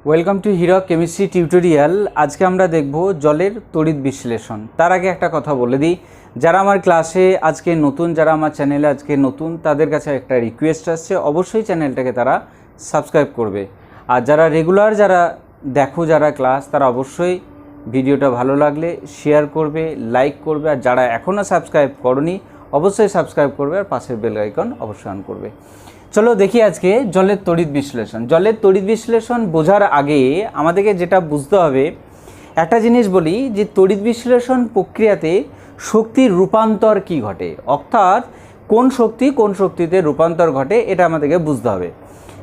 Welcome to hero chemistry tutorial. আজকে আমরা দেখব জলের তড়িৎ বিশ্লেষণ। তার আগে একটা কথা বলে দিই, যারা আমার ক্লাসে আজকে নতুন, যারা আমার চ্যানেলে আজকে নতুন, তাদের কাছে একটা রিকোয়েস্ট আসছে, অবশ্যই চ্যানেলটাকে তারা সাবস্ক্রাইব করবে। আর যারা রেগুলার যারা ক্লাস, তারা অবশ্যই ভিডিওটা ভালো লাগলে শেয়ার করবে, লাইক করবে। আর যারা এখনও সাবস্ক্রাইব করনি অবশ্যই সাবস্ক্রাইব করবে আর পাশের বেল আইকন অবশ্যই অন করবে। চলো দেখি আজকে জলের তড়িৎ বিশ্লেষণ। জলের তড়িৎ বিশ্লেষণ বোঝার আগে আমাদেরকে যেটা বুঝতে হবে, একটা জিনিস বলি যে তড়িৎ বিশ্লেষণ প্রক্রিয়াতে শক্তির রূপান্তর কি ঘটে, অর্থাৎ কোন শক্তি কোন শক্তিতে রূপান্তর ঘটে, এটা আমাদেরকে বুঝতে হবে।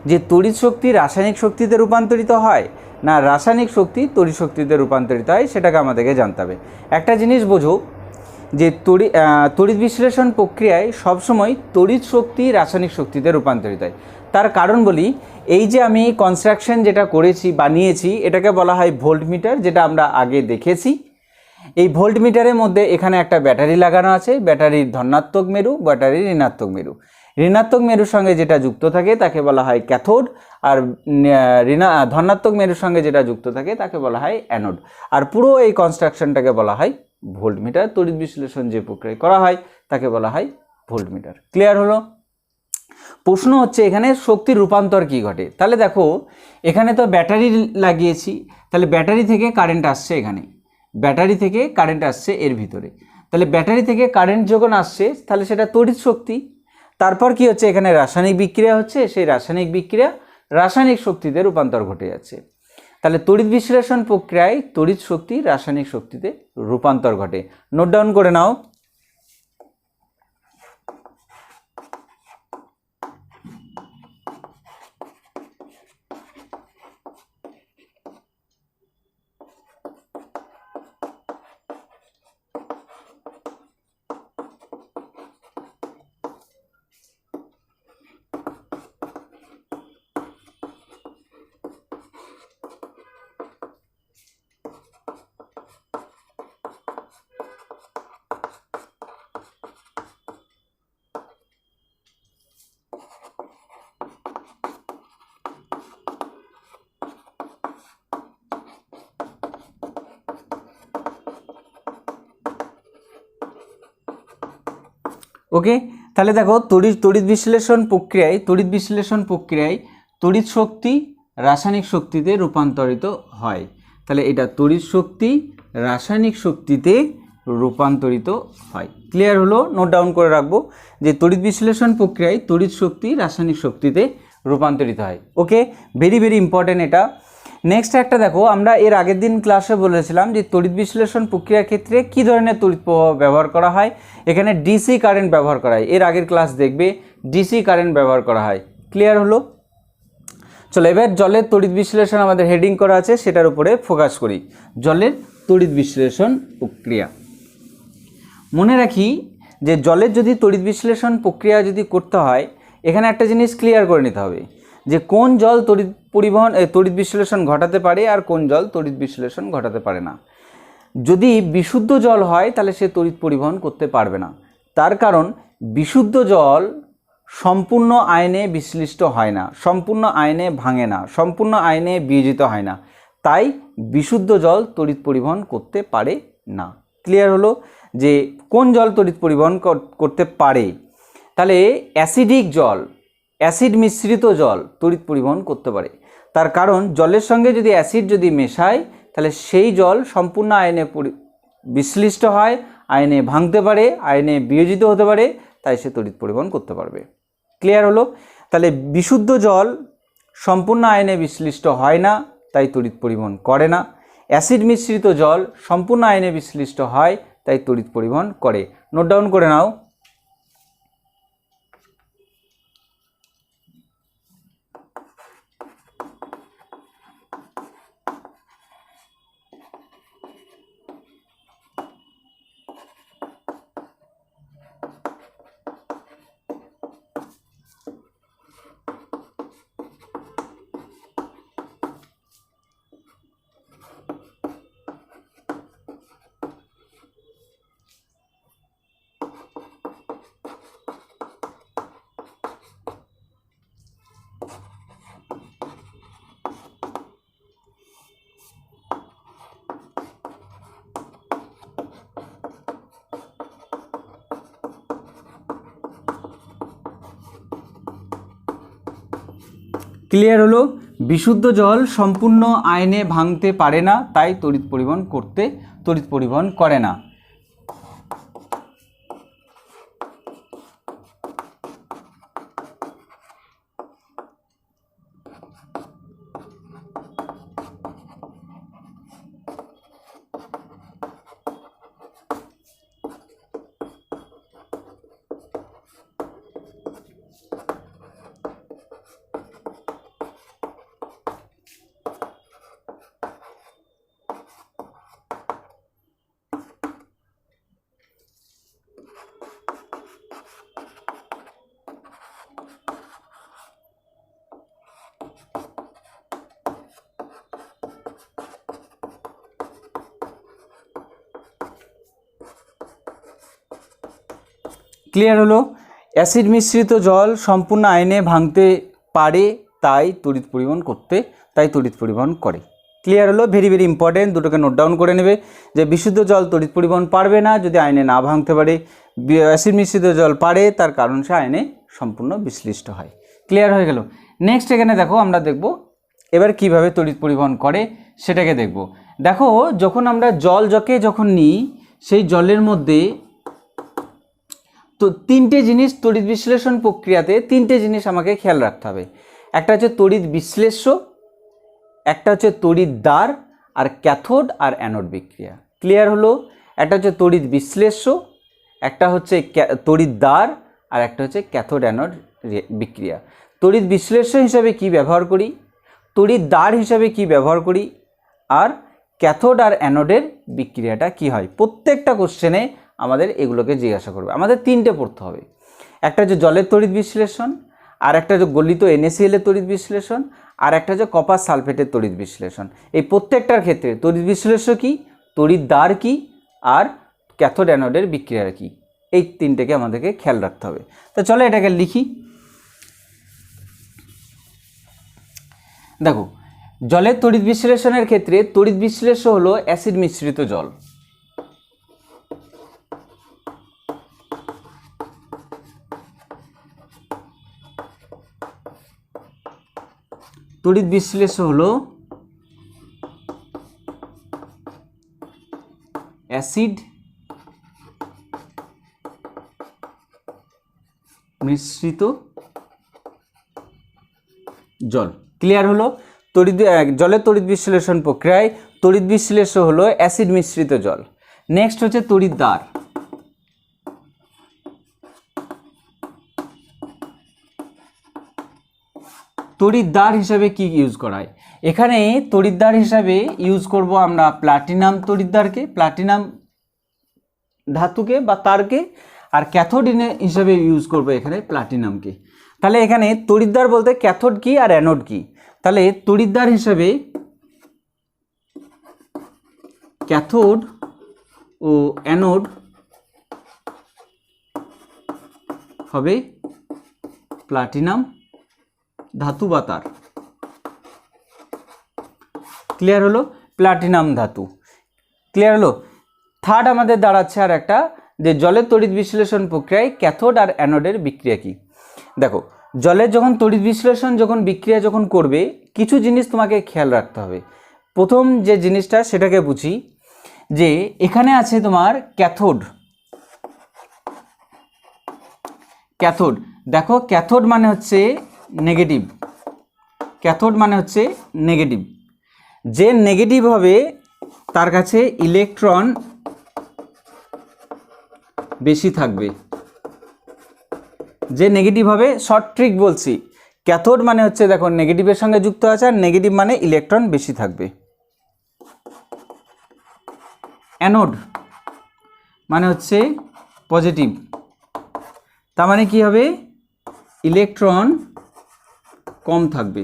যে তড়িৎ শক্তি রাসায়নিক শক্তিতে রূপান্তরিত হয় না রাসায়নিক শক্তি তড়িৎ শক্তিতে রূপান্তরিত হয়, সেটাকে আমাদেরকে জানতে হবে। একটা জিনিস বোঝো যে তড়িৎ বিশ্লেষণ প্রক্রিয়ায় সবসময় তড়িৎ শক্তি রাসায়নিক শক্তিতে রূপান্তরিত হয়। তার কারণ বলি, এই যে আমি কনস্ট্রাকশন যেটা করেছি, বানিয়েছি, এটাকে বলা হয় ভোল্টমিটার, যেটা আমরা আগে দেখেছি। এই ভোল্টমিটারের মধ্যে এখানে একটা ব্যাটারি লাগানো আছে, ব্যাটারির ধনাত্মক মেরু, ব্যাটারির ঋণাত্মক মেরু। ঋণাত্মক মেরুর সঙ্গে যেটা যুক্ত থাকে তাকে বলা হয় ক্যাথোড, আর ধনাত্মক মেরুর সঙ্গে যেটা যুক্ত থাকে তাকে বলা হয় অ্যানোড। আর পুরো এই কনস্ট্রাকশনটাকে বলা হয় ভোল্টমিটার। তড়িৎ বিশ্লেষণ যে প্রক্রিয়া করা হয় তাকে বলা হয় ভোল্টমিটার। ক্লিয়ার হলো? প্রশ্ন হচ্ছে এখানে শক্তির রূপান্তর কি ঘটে। তাহলে দেখো, এখানে তো ব্যাটারি লাগিয়েছি, তাহলে ব্যাটারি থেকে কারেন্ট আসছে, এখানে ব্যাটারি থেকে কারেন্ট আসছে এর ভিতরে। তাহলে ব্যাটারি থেকে কারেন্ট যখন আসছে তাহলে সেটা তড়িৎ শক্তি। তারপর কি হচ্ছে, এখানে রাসায়নিক বিক্রিয়া হচ্ছে, সেই রাসায়নিক বিক্রিয়া রাসায়নিক শক্তিতে রূপান্তর ঘটে যাচ্ছে। তাহলে তড়িৎ বিশ্লেষণ প্রক্রিয়ায় তড়িৎ শক্তি রাসায়নিক শক্তিতে রূপান্তর ঘটে। নোট ডাউন করে নাও। ওকে, তাহলে দেখো তড়িৎ বিশ্লেষণ প্রক্রিয়ায় তড়িৎ শক্তি রাসায়নিক শক্তিতে রূপান্তরিত হয়। তাহলে এটা তড়িৎ শক্তি রাসায়নিক শক্তিতে রূপান্তরিত হয়। ক্লিয়ার হলো? নোট ডাউন করে রাখবো যে তড়িৎ বিশ্লেষণ প্রক্রিয়ায় তড়িৎ শক্তি রাসায়নিক শক্তিতে রূপান্তরিত হয়। ওকে, ভেরি ভেরি ইম্পর্টেন্ট এটা। নেক্সট একটা দেখো, আমরা এর আগের দিন ক্লাসে বলেছিলাম যে তড়িৎ বিশ্লেষণ প্রক্রিয়ার ক্ষেত্রে কী ধরনের তড়িৎ প্রবাহ ব্যবহার করা হয়। এখানে ডিসি কারেন্ট ব্যবহার করা হয়, এর আগের ক্লাস দেখবে ডিসি কারেন্ট ব্যবহার করা হয়। ক্লিয়ার হলো? চলো এবার জলের তড়িৎ বিশ্লেষণ আমাদের হেডিং করা আছে, সেটার উপরে ফোকাস করি। জলের তড়িৎ বিশ্লেষণ প্রক্রিয়া। মনে রাখি যে জলের যদি তড়িৎ বিশ্লেষণ প্রক্রিয়া যদি করতে হয়, এখানে একটা জিনিস ক্লিয়ার করে নিতে হবে যে কোন জল তড়িৎ বিশ্লেষণ ঘটাতে পারে আর কোন জল তড়িৎ বিশ্লেষণ ঘটাতে পারে না। যদি বিশুদ্ধ জল হয় তাহলে সে তড়িৎ পরিবহন করতে পারবে না। তার কারণ বিশুদ্ধ জল সম্পূর্ণ আয়নে বিশ্লিষ্ট হয় না, সম্পূর্ণ আয়নে ভাঙে না, সম্পূর্ণ আয়নে বিয়োজিত হয় না, তাই বিশুদ্ধ জল তড়িৎ পরিবহন করতে পারে না। ক্লিয়ার হলো যে কোন জল তড়িৎ পরিবহন করতে পারে? তাহলে অ্যাসিডিক জল, অ্যাসিড মিশ্রিত জল তড়িৎ পরিবহন করতে পারে। তার কারণ জলের সঙ্গে যদি অ্যাসিড যদি মেশায় তাহলে সেই জল সম্পূর্ণ আয়নে বিশ্লিষ্ট হয়, আয়নে ভাঙতে পারে, আয়নে বিয়োজিত হতে পারে, তাই সে তড়িৎ পরিবহন করতে পারবে। ক্লিয়ার হলো? তাহলে বিশুদ্ধ জল সম্পূর্ণ আয়নে বিশ্লিষ্ট হয় না, তাই তড়িৎ পরিবহন করে না। অ্যাসিড মিশ্রিত জল সম্পূর্ণ আয়নে বিশ্লিষ্ট হয়, তাই তড়িৎ পরিবহন করে। নোট ডাউন করে নাও। ক্লিয়ার হলো? বিশুদ্ধ জল সম্পূর্ণ আয়নে ভাঙতে পারে না, তাই তড়িৎ পরিবহন করে না। ক্লিয়ার হলো? অ্যাসিড মিশ্রিত জল সম্পূর্ণ আয়নে ভাঙতে পারে, তাই তড়িৎ পরিবহন করে। ক্লিয়ার হলো? ভেরি ভেরি ইম্পর্টেন্ট, দুটোকে নোট ডাউন করে নেবে যে বিশুদ্ধ জল তড়িৎ পরিবহন পারবে না যদি আয়নে না ভাঙতে পারে, অ্যাসিড মিশ্রিত জল পারে, তার কারণ সে আয়নে সম্পূর্ণ বিশ্লিষ্ট হয়। ক্লিয়ার হয়ে গেল? নেক্সট এখানে দেখো, আমরা দেখব এবার কিভাবে তড়িৎ পরিবহন করে সেটাকে দেখব। দেখো, যখন আমরা যখন নিই, সেই জলের মধ্যে তো তিনটে জিনিস তড়িৎ বিশ্লেষণ প্রক্রিয়াতে, তিনটে জিনিস আমাকে খেয়াল রাখতে হবে। একটা হচ্ছে তড়িৎ বিশ্লেষ্য, একটা হচ্ছে তড়িৎ দ্বার, আর ক্যাথোড আর অ্যানোড বিক্রিয়া। ক্লিয়ার হলো? একটা হচ্ছে তড়িৎ বিশ্লেষ্য, একটা হচ্ছে তড়িৎ দ্বার, আর একটা হচ্ছে ক্যাথোড অ্যানোড বিক্রিয়া। তড়িৎ বিশ্লেষ্য হিসাবে কি ব্যবহার করি, তড়িৎ দ্বার হিসাবে কি ব্যবহার করি, আর ক্যাথোড আর অ্যানোডের বিক্রিয়াটা কি হয়, প্রত্যেকটা কোশ্চেনে আমাদের এগুলোকে জিজ্ঞাসা করবে। আমাদের তিনটে পড়তে হবে, একটা হচ্ছে জলের তড়িৎ বিশ্লেষণ, আর একটা হচ্ছে গলিত NaCl এর তড়িৎ বিশ্লেষণ, আর একটা হচ্ছে কপার সালফেটের তড়িৎ বিশ্লেষণ। এই প্রত্যেকটার ক্ষেত্রে তড়িৎ বিশ্লেষ্য কি, তড়িৎ দ্বার কি, আর ক্যাথোড অ্যানোডের বিক্রিয়া কি, এই তিনটেকে আমাদেরকে খেয়াল রাখতে হবে। তো চলো এটাকে লিখি। দেখো, জলের তড়িৎ বিশ্লেষণের ক্ষেত্রে তড়িৎ বিশ্লেষ্য হলো অ্যাসিড মিশ্রিত জল। তড়িৎ বিশ্লেষ্য হলো অ্যাসিড মিশ্রিত জল। ক্লিয়ার হলো? জলের তড়িৎ বিশ্লেষণ প্রক্রিয়ায় তড়িৎ বিশ্লেষ্য হলো অ্যাসিড মিশ্রিত জল। নেক্সট হচ্ছে তড়িৎ দ্বার। তড়িৎ দ্বার হিসাবে কি ইউজ করা হয়? এখানে তড়িৎ দ্বার হিসাবে ইউজ করব আমরা প্লাটিনাম তড়িৎ দ্বারকে, প্লাটিনাম ধাতুকে বা তারকে, আর ক্যাথোড হিসাবে ইউজ করব এখানে প্লাটিনামকে। তাহলে এখানে তড়িৎ দ্বার বলতে ক্যাথোড কি আর অ্যানোড কি, তাহলে তড়িৎ দ্বার হিসাবে ক্যাথোড ও অ্যানোড হবে প্লাটিনাম ধাতু বা তার। ক্লিয়ার হলো? প্লাটিনাম ধাতু। ক্লিয়ার হলো? থার্ড আমাদের দাঁড়াচ্ছে আর একটা, যে জলের তড়িৎ বিশ্লেষণ প্রক্রিয়ায় ক্যাথোড আর অ্যানোডের বিক্রিয়া কি। দেখো, জলের যখন তড়িৎ বিশ্লেষণ বিক্রিয়া করবে, কিছু জিনিস তোমাকে খেয়াল রাখতে হবে। প্রথম যে জিনিসটা সেটাকে বুঝি, যে এখানে আছে তোমার ক্যাথোড। ক্যাথোড, দেখো ক্যাথোড মানে হচ্ছে নেগেটিভ, ক্যাথোড মানে হচ্ছে নেগেটিভ। যে নেগেটিভ হবে তার কাছে ইলেকট্রন বেশি থাকবে। যে নেগেটিভ হবে, শর্ট ট্রিক বলছি, ক্যাথোড মানে হচ্ছে দেখো নেগেটিভের সঙ্গে যুক্ত আছে, আর নেগেটিভ মানে ইলেকট্রন বেশি থাকবে। অ্যানোড মানে হচ্ছে পজিটিভ, তার মানে কি হবে, ইলেকট্রন কম থাকবে।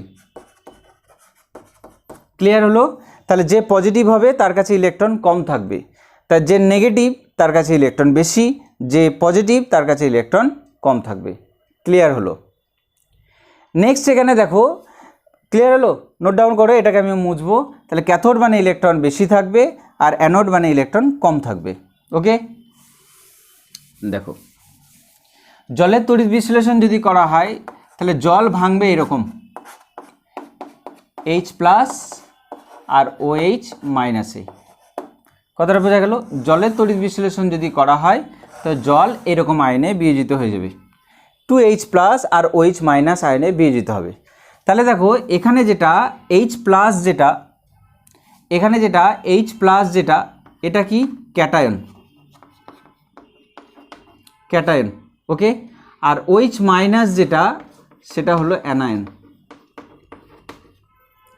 ক্লিয়ার হলো? তাহলে যে পজিটিভ হবে তার কাছে ইলেকট্রন কম থাকবে, তাই যে নেগেটিভ তার কাছে ইলেকট্রন বেশি, যে পজিটিভ তার কাছে ইলেকট্রন কম থাকবে। ক্লিয়ার হলো? নেক্সট এখানে দেখো, ক্লিয়ার হলো? নোট ডাউন করো, এটাকে আমি মুছবো। তাহলে ক্যাথোড মানে ইলেকট্রন বেশি থাকবে, আর অ্যানোড মানে ইলেকট্রন কম থাকবে। ওকে, দেখো জলের তড়িৎ বিশ্লেষণ যদি করা হয়, তাহলে জল ভাঙবে এরকম, এইচ প্লাস আর OH মাইনাসে। কথাটা বোঝা গেল? জলের তড়িৎ বিশ্লেষণ যদি করা হয় তো জল এরকম আয়নে বিয়োজিত হয়ে যাবে, 2H প্লাস আর OH মাইনাস আয়নে বিয়োজিত হবে। তাহলে দেখো এখানে যেটা H প্লাস যেটা, এখানে যেটা H প্লাস যেটা, এটা কি ক্যাটায়ন, ক্যাটায়ন, ওকে। আর OH মাইনাস যেটা সেটা হলো অ্যানায়ন।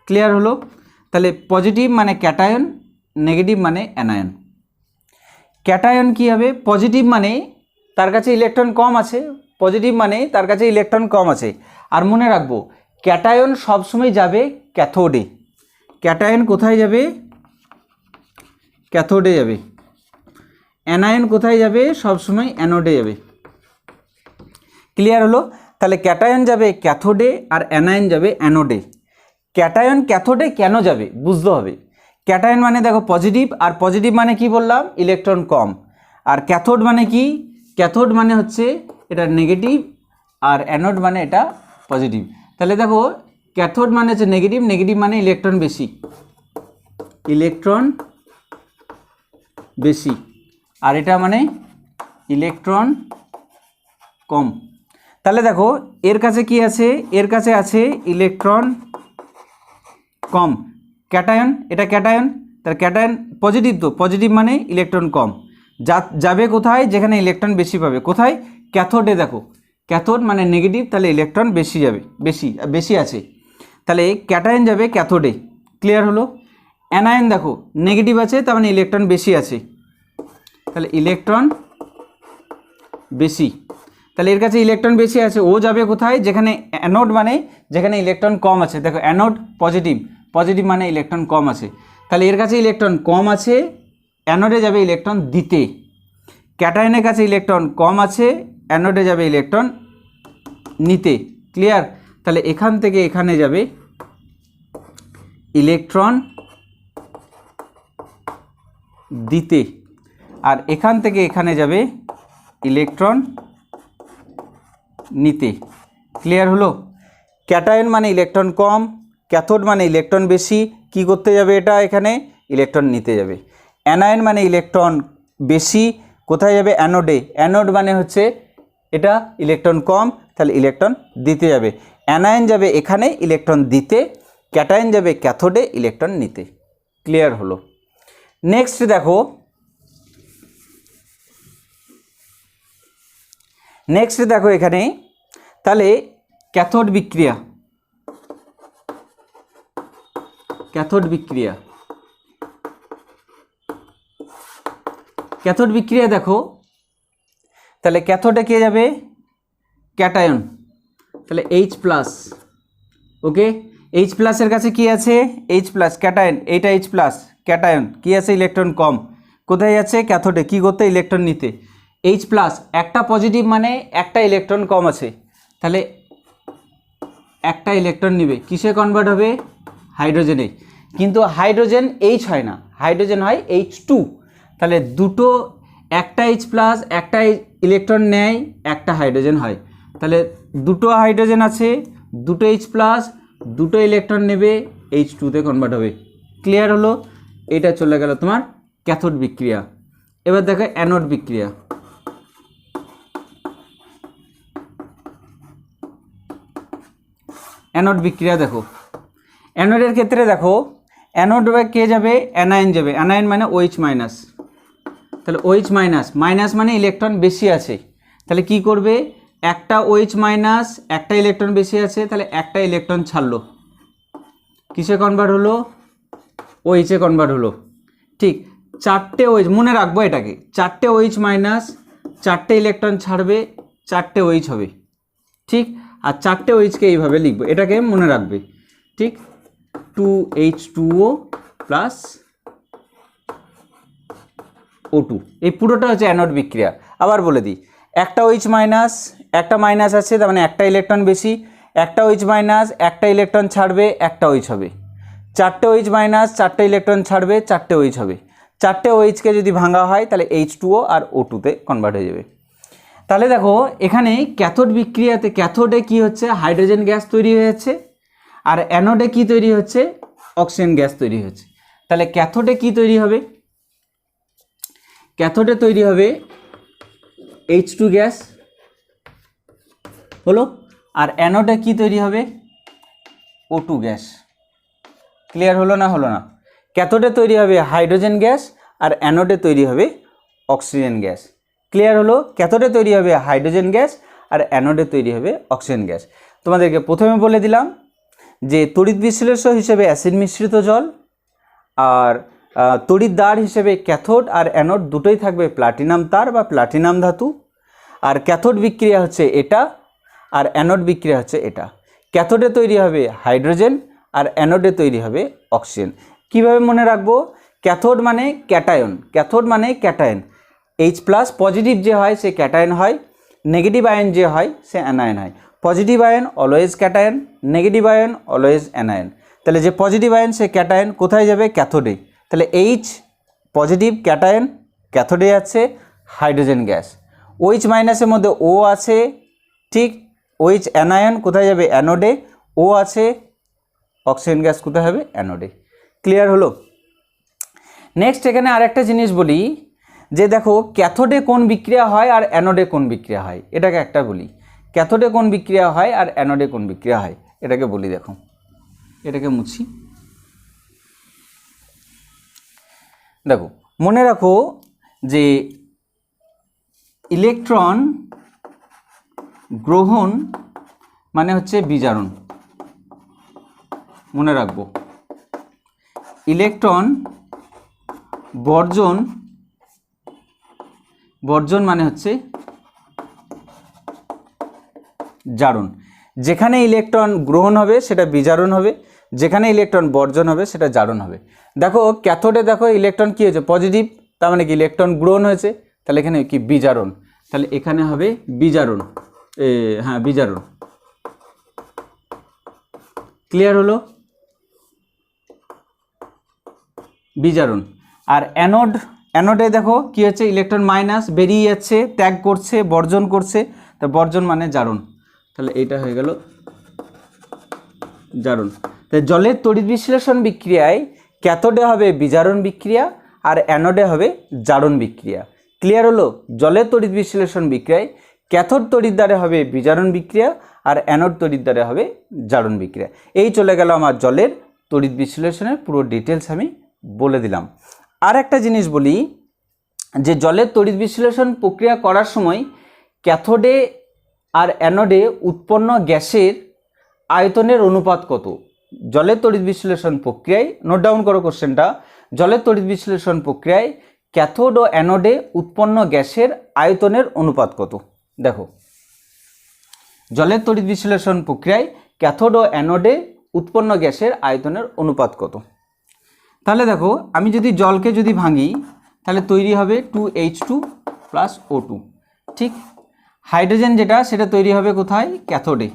ক্লিয়ার হলো? তাহলে পজিটিভ মানে ক্যাটায়ন, নেগেটিভ মানে অ্যানায়ন। ক্যাটায়ন কি হবে? পজিটিভ মানে তার কাছে ইলেকট্রন কম আছে, পজিটিভ মানে তার কাছে ইলেকট্রন কম আছে। আর মনে রাখবো ক্যাটায়ন সবসময় যাবে ক্যাথোডে। ক্যাটায়ন কোথায় যাবে? ক্যাথোডে যাবে। অ্যানায়ন কোথায় যাবে? সবসময় অ্যানোডে যাবে। ক্লিয়ার হলো? তাহলে ক্যাটায়ন যাবে ক্যাথোডে আর অ্যানায়ন যাবে অ্যানোডে। ক্যাটায়ন ক্যাথোডে কেন যাবে বুঝতে হবে। ক্যাটায়ন মানে দেখো পজিটিভ, আর পজিটিভ মানে কি বললাম? ইলেকট্রন কম। আর ক্যাথোড মানে কি? ক্যাথোড মানে হচ্ছে এটা নেগেটিভ, আর অ্যানোড মানে এটা পজিটিভ। তাহলে দেখো ক্যাথোড মানে হচ্ছে নেগেটিভ, নেগেটিভ মানে ইলেকট্রন বেশি, ইলেকট্রন বেশি, আর এটা মানে ইলেকট্রন কম। তাহলে দেখো এর কাছে কি আছে? এর কাছে আছে ইলেকট্রন কম, ক্যাটায়ন, এটা ক্যাটায়ন। তার ক্যাটায়ন পজিটিভ, তো পজিটিভ মানে ইলেকট্রন কম, যাবে কোথায়? যেখানে ইলেকট্রন বেশি পাবে। কোথায়? ক্যাথোডে। দেখো ক্যাথোড মানে নেগেটিভ, তাহলে ইলেকট্রন বেশি যাবে, বেশি আছে, তাহলে ক্যাটায়ন যাবে ক্যাথোডে। ক্লিয়ার হলো? অ্যানায়ন দেখো নেগেটিভ আছে, তার মানে ইলেকট্রন বেশি আছে, তাহলে ইলেকট্রন বেশি, তাহলে এর কাছে ইলেকট্রন বেশি আছে, ও যাবে কোথায়? যেখানে অ্যানোড মানে যেখানে ইলেকট্রন কম আছে। দেখো অ্যানোড পজিটিভ, পজিটিভ মানে ইলেকট্রন কম আছে, তাহলে এর কাছে ইলেকট্রন কম আছে, অ্যানোডে যাবে ইলেকট্রন দিতে। ক্যাটায়নের কাছে ইলেকট্রন কম আছে, অ্যানোডে যাবে ইলেকট্রন নিতে। ক্লিয়ার? তাহলে এখান থেকে এখানে যাবে ইলেকট্রন দিতে, আর এখান থেকে এখানে যাবে ইলেকট্রন নিতে। ক্লিয়ার হলো? ক্যাটায়ন মানে ইলেকট্রন কম, ক্যাথোড মানে ইলেকট্রন বেশি, কি করতে যাবে? এটা এখানে ইলেকট্রন নিতে যাবে। অ্যানায়ন মানে ইলেকট্রন বেশি, কোথায় যাবে? অ্যানোডে। অ্যানোড মানে হচ্ছে এটা ইলেকট্রন কম, তাহলে ইলেকট্রন দিতে যাবে। অ্যানায়ন যাবে এখানে ইলেকট্রন দিতে, ক্যাটায়ন যাবে ক্যাথোডে ইলেকট্রন নিতে। ক্লিয়ার হলো? নেক্সট দেখো, নেক্সট দেখো এখানে, তাহলে ক্যাথোড বিক্রিয়া, ক্যাথোড বিক্রিয়া, ক্যাথোড বিক্রিয়া দেখো, তাহলে ক্যাথোডে কে যাবে? ক্যাটায়ন, তাহলে H প্লাস, ওকে। H প্লাসের কাছে কি আছে? H প্লাস ক্যাটায়ন, এইটা H প্লাস ক্যাটায়ন, কি আছে? ইলেকট্রন কম, কোথায় আছে? ক্যাথোডে, কি করতে? ইলেকট্রন নিতে। H প্লাস একটা পজিটিভ মানে একটা ইলেকট্রন কম আছে, তাহলে একটা ইলেকট্রন নিবে, কিসে কনভার্ট হবে? হাইড্রোজেনে। কিন্তু হাইড্রোজেন H হয় না, হাইড্রোজেন হয় H2, তাহলে দুটো, একটা H প্লাস একটা ইলেকট্রন নেয়, একটা হাইড্রোজেন হয়, তাহলে দুটো হাইড্রোজেন আছে, দুটো H প্লাস, দুটো ইলেকট্রন নেবে, H2তে কনভার্ট হবে। ক্লিয়ার হলো? এটা চলে গেল তোমার ক্যাথোড বিক্রিয়া। এবার দেখো অ্যানোড বিক্রিয়া। অ্যানোড বিক্রিয়া দেখো, অ্যানোডের ক্ষেত্রে দেখো অ্যানোড কে যাবে? অ্যানায়ন যাবে, অ্যানায়ন মানে OH মাইনাস, তাহলে OH মাইনাস, মাইনাস মানে ইলেকট্রন বেশি আছে, তাহলে কি করবে? একটা OH মাইনাস, একটা ইলেকট্রন বেশি আছে, তাহলে একটা ইলেকট্রন ছাড়লো, কিসে কনভার্ট হলো? OH-এ কনভার্ট হলো। ঠিক, চারটে OH, মনে রাখবো এটাকে, চারটে OH মাইনাস, চারটে ইলেকট্রন ছাড়বে, চারটে OH হবে। ঠিক, আর চারটে OH-কে এইভাবে লিখবো, এটাকে মনে রাখবে। ঠিক, 2H2O প্লাস O2, এই পুরোটা হচ্ছে অ্যানোড বিক্রিয়া। আবার বলে দিই, একটা OH মাইনাস, একটা মাইনাস আছে, তার মানে একটা ইলেকট্রন বেশি, একটা OH মাইনাস, একটা ইলেকট্রন ছাড়বে, একটা OH হবে। চারটে OH মাইনাস, চারটে ইলেকট্রন ছাড়বে, চারটে OH হবে। চারটে OH-কে যদি ভাঙা হয় তাহলে H2O আর O2-তে কনভার্ট হয়ে যাবে। তাহলে দেখো এখানে ক্যাথোড বিক্রিয়াতে, ক্যাথোডে কি হচ্ছে? হাইড্রোজেন গ্যাস তৈরি হয়ে যাচ্ছে, আর অ্যানোডে কি তৈরি হচ্ছে, অক্সিজেন গ্যাস তৈরি হচ্ছে। তাহলে ক্যাথোডে কি তৈরি হবে, ক্যাথোডে তৈরি হবে H2 গ্যাস হলো, আর অ্যানোডে কি তৈরি হবে, O2 গ্যাস। ক্লিয়ার হলো না, হলো না? ক্যাথোডে তৈরি হবে হাইড্রোজেন গ্যাস আর অ্যানোডে তৈরি হবে অক্সিজেন গ্যাস। ক্লিয়ার হলো? ক্যাথোডে তৈরি হবে হাইড্রোজেন গ্যাস আর অ্যানোডে তৈরি হবে অক্সিজেন গ্যাস। তোমাদেরকে প্রথমে বলে দিলাম যে তড়িৎ বিশ্লেষ্য হিসেবে অ্যাসিড মিশ্রিত জল, আর তড়িৎদ্বার হিসেবে ক্যাথোড আর অ্যানোড দুটোই থাকবে প্লাটিনাম তার বা প্লাটিনাম ধাতু। আর ক্যাথোড বিক্রিয়া হচ্ছে এটা, আর অ্যানোড বিক্রিয়া হচ্ছে এটা। ক্যাথোডে তৈরি হবে হাইড্রোজেন আর অ্যানোডে তৈরি হবে অক্সিজেন। কিভাবে মনে রাখবো? ক্যাথোড মানে ক্যাটায়ন, ক্যাথোড মানে ক্যাটায়ন। H+ পজিটিভ যে হয় সে ক্যাটায়ন হয়, নেগেটিভ আয়ন যে হয় সে অ্যানায়ন হয়। Positive ion always cation, negative ion always anion. তাহলে যে পজিটিভ আয়ন সে ক্যাটায়ন কোথায় যাবে? ক্যাথোডে। তাহলে H পজিটিভ ক্যাটায়ন ক্যাথোডে যাচ্ছে হাইড্রোজেন গ্যাস। OH- মধ্যে O আছে, ঠিক। OH অ্যানায়ন কোথায় যাবে? অ্যানোডে। O আছে, অক্সিজেন গ্যাস কোথায় হবে? অ্যানোডে। ক্লিয়ার হলো? নেক্সট এখানে আরেকটা জিনিস বলি যে দেখো ক্যাথোডে কোন বিক্রিয়া হয় আর অ্যানোডে কোন বিক্রিয়া হয়, এটাকে একটা বলি। ক্যাথোডে কোন বিক্রিয়া হয় আর অ্যানোডে কোন বিক্রিয়া হয় এটাকে বলি। দেখো এটাকে মুছি। দেখো মনে রাখো যে ইলেকট্রন গ্রহণ মানে হচ্ছে বিজারণ। মনে রাখবো ইলেকট্রন বর্জন, বর্জন মানে হচ্ছে জারণ। যেখানে ইলেকট্রন গ্রহণ হবে সেটা বিজারণ হবে, যেখানে ইলেকট্রন বর্জন হবে সেটা জারণ হবে। দেখো ক্যাথোডে দেখো ইলেকট্রন কি হয়েছে? পজিটিভ, তার মানে কি ইলেকট্রন গ্রহণ হয়েছে, তাহলে এখানে কি বিজারণ, তাহলে এখানে হবে বিজারণ। হ্যাঁ বিজারণ। ক্লিয়ার হলো? বিজারণ। আর অ্যানোড, অ্যানোডে দেখো কি হচ্ছে? ইলেকট্রন মাইনাস বেরিয়ে যাচ্ছে, ত্যাগ করছে, বর্জন করছে, তা বর্জন মানে জারণ। তাহলে এইটা হয়ে গেল জারণ। তাই জলের তড়িৎ বিশ্লেষণ বিক্রিয়ায় ক্যাথোডে হবে বিজারণ বিক্রিয়া আর অ্যানোডে হবে জারণ বিক্রিয়া। ক্লিয়ার হলো? জলের তড়িৎ বিশ্লেষণ বিক্রিয়ায় ক্যাথোড তড়িৎদ্বারে হবে বিজারণ বিক্রিয়া আর অ্যানোড তড়িৎদ্বারে হবে জারণ বিক্রিয়া। এই চলে গেল আমার জলের তড়িৎ বিশ্লেষণের পুরো ডিটেলস আমি বলে দিলাম। আর একটা জিনিস বলি যে জলের তড়িৎ বিশ্লেষণ প্রক্রিয়া করার সময় ক্যাথোডে আর অ্যানোডে উৎপন্ন গ্যাসের আয়তনের অনুপাত কত? জলের তড়িৎ বিশ্লেষণ প্রক্রিয়ায়, নোট ডাউন করো কোশ্চেনটা, জলের তড়িৎ বিশ্লেষণ প্রক্রিয়ায় ক্যাথোড ও অ্যানোডে উৎপন্ন গ্যাসের আয়তনের অনুপাত কত? দেখো জলের তড়িৎ বিশ্লেষণ প্রক্রিয়ায় ক্যাথোড ও অ্যানোডে উৎপন্ন গ্যাসের আয়তনের অনুপাত কত? তাহলে দেখো আমি যদি জলকে যদি ভাঙি তাহলে তৈরি হবে 2H2 + O2, ঠিক। হাইড্রোজেন যেটা সেটা তৈরি হবে কোথায়? ক্যাথোডে।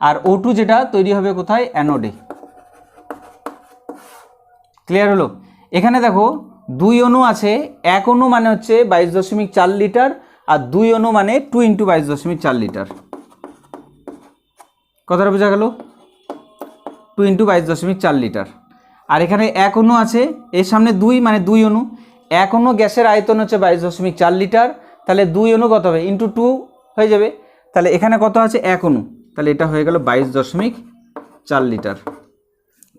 আর O2 যেটা তৈরি হবে কোথায়? অ্যানোডে। ক্লিয়ার হলো? এখানে দেখো 2 অণু আছে, 1 অণু মানে হচ্ছে 22.4 লিটার আর 2 অণু মানে 2 × 22.4 লিটার। কথাটা বোঝা গেল? 2 × 22.4 লিটার। আর এখানে 1 অণু আছে, এর সামনে 2 মানে 2 অণু। 1 অণু গ্যাসের আয়তন হচ্ছে 22.4 লিটার, তাহলে 2 অণু কত হবে? × 2 হয়ে যাবে। তাহলে এখানে কত আছে? 1 অণু, তাহলে এটা হয়ে গেল 22.4 লিটার,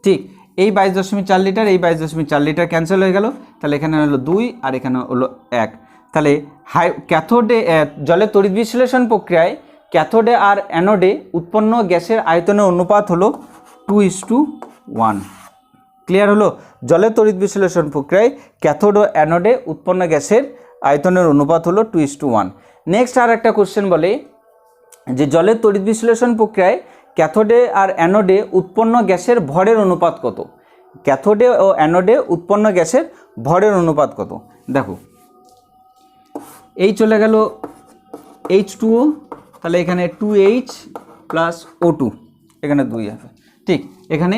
ঠিক। এই 22.4 লিটার, এই 22.4 লিটার ক্যান্সেল হয়ে গেল, তাহলে এখানে হলো 2 আর এখানে হলো 1। তাহলে ক্যাথোডে জলের তড়িৎ বিশ্লেষণ প্রক্রিয়ায় ক্যাথোডে আর অ্যানোডে উৎপন্ন গ্যাসের আয়তনের অনুপাত হলো 2:1। ক্লিয়ার হলো? জলের তড়িৎ বিশ্লেষণ প্রক্রিয়ায় ক্যাথোড ও অ্যানোডে উৎপন্ন গ্যাসের আয়তনের অনুপাত হলো 2:1। নেক্সট আর একটা কোশ্চেন বলে যে জলের তড়িৎ বিশ্লেষণ প্রক্রিয়ায় ক্যাথোডে আর অ্যানোডে উৎপন্ন গ্যাসের ভরের অনুপাত কত? ক্যাথোডে ও অ্যানোডে উৎপন্ন গ্যাসের ভরের অনুপাত কত? দেখো এই চলে গেল H2O, তাহলে এখানে 2H + O2, এখানে 2 আছে, ঠিক। এখানে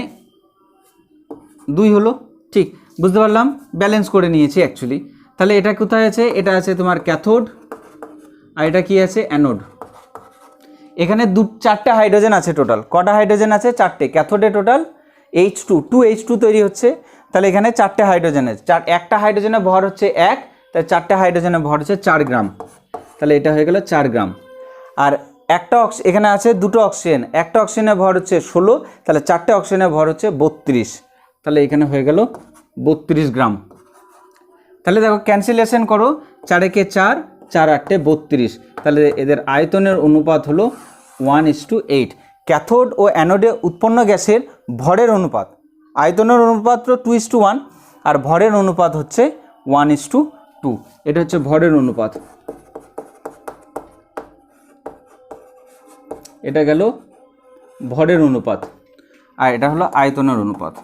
2 হলো, ঠিক। বুঝতে পারলাম? ব্যালেন্স করে নিয়েছি অ্যাকচুয়ালি। তাহলে এটা কোথায় আছে? এটা আছে তোমার ক্যাথোড আর এটা কি আছে? অ্যানোড। এখানে চারটে হাইড্রোজেন আছে টোটাল। কটা হাইড্রোজেন আছে? চারটে। ক্যাথোডে টোটাল H2 তৈরি হচ্ছে, তাহলে এখানে চারটে হাইড্রোজেন আছে। একটা হাইড্রোজেনের ভর হচ্ছে 1, তাই চারটে হাইড্রোজেনের ভর হচ্ছে 4 গ্রাম, তাহলে এটা হয়ে গেল 4 গ্রাম। আর এখানে আছে দুটো অক্সিজেন, একটা অক্সিজেনের ভর হচ্ছে 16, তাহলে চারটে অক্সিজেনের ভর হচ্ছে 32, তাহলে এখানে হয়ে গেল 32 গ্রাম। তাহলে দেখো ক্যান্সেলেশন করো, 4 একে 4, 4 8 32, তাহলে এদের আয়তনের অনুপাত হলো 1:8। ক্যাথোড ও অ্যানোডে উৎপন্ন গ্যাসের ভরের অনুপাত, আয়তনের অনুপাত 2:1 আর ভরের অনুপাত হচ্ছে 1:2। এটা হচ্ছে ভরের অনুপাত। এটা গেল ভরের অনুপাত, আর এটা হলো আয়তনের অনুপাত।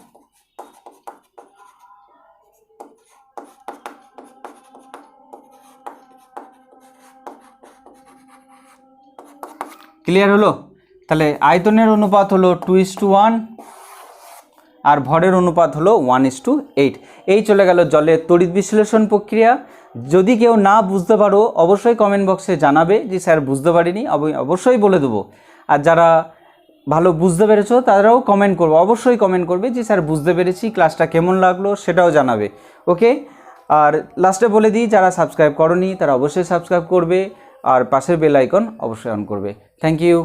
ক্লিয়ার হলো? তাহলে আয়তনের অনুপাত হলো 2:1 আর ভরের অনুপাত হলো 1:8। এই চলে গেল জলের তড়িৎ বিশ্লেষণ প্রক্রিয়া। যদি কেউ না বুঝতে পারো অবশ্যই কমেন্ট বক্সে জানাবে যে স্যার বুঝতে পারিনি, অবশ্যই বলে দেবো। আর যারা ভালো বুঝতে পেরেছো তারাও কমেন্ট করবে, অবশ্যই কমেন্ট করবে যে স্যার বুঝতে পেরেছি, ক্লাসটা কেমন লাগলো সেটাও জানাবে। ওকে, আর লাস্টে বলে দিই যারা সাবস্ক্রাইব করোনি তারা অবশ্যই সাবস্ক্রাইব করবে, আর পাশের বেল আইকন অবশ্যই অন করবে। Thank you.